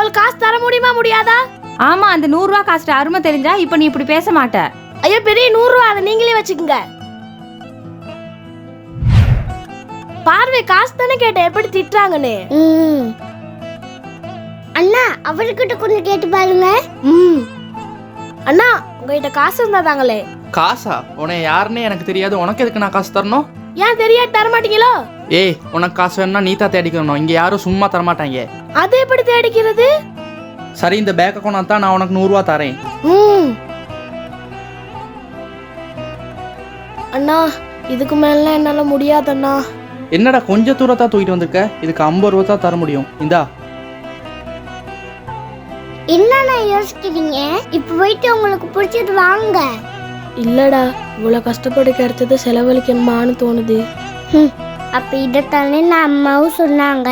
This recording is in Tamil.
உங்களுக்கு காசு தர முடியுமா முடியாதா? ஆமா, அந்த 100 ரூபா காசு அருமை தெரிஞ்சா இப்ப நீ இப்படி பேச மாட்ட. ஐயோ பெரிய 100 ரூபா, அதை நீங்களே வச்சுக்கோங்க. பார்வை காசு தானே கேட்டேன், எப்படி திட்டுறாங்கன்னு. அண்ணா அவர்கிட்ட கொஞ்சம் கேட்டு பாருங்க. அண்ணா உங்ககிட்ட காசு இருந்தா தாங்களே. காசா? உன்னை யாருன்னு எனக்கு தெரியாது, உனக்கு எதுக்கு நான் காசு தரணும்? ஏன் தெரியாது தர மாட்டீங்களோ? ஏய், உனக்கு காசு வேணும்னா நீ தான் தேடிக்கணும், இங்க யாரும் சும்மா தரமாட்டாங்க. அது எப்படி தேடிக்கிறது? சரி, இந்த பேக்க கொண்டா தான் நான் உனக்கு 100 ரூபா தரேன். அண்ணா இதுக்கு மேல என்னால முடியாதண்ணா. என்னடா கொஞ்சம் தூரத்தா தூக்கிட்டு வந்திருக்க, இதுக்கு 50 ரூபா தான் தர முடியும். இந்தா. என்னண்ணா யோசிக்கிறீங்க? இப்ப போயிட்டு உங்களுக்கு பிடிச்சது வாங்க. இல்லடா, இவ்வளவு கஷ்டப்பட்டு கிடைச்சது செலவழிக்கணுமான்னு தோணுது. அப்ப இதத்தானே நான் அம்மாவும் சொன்னாங்க.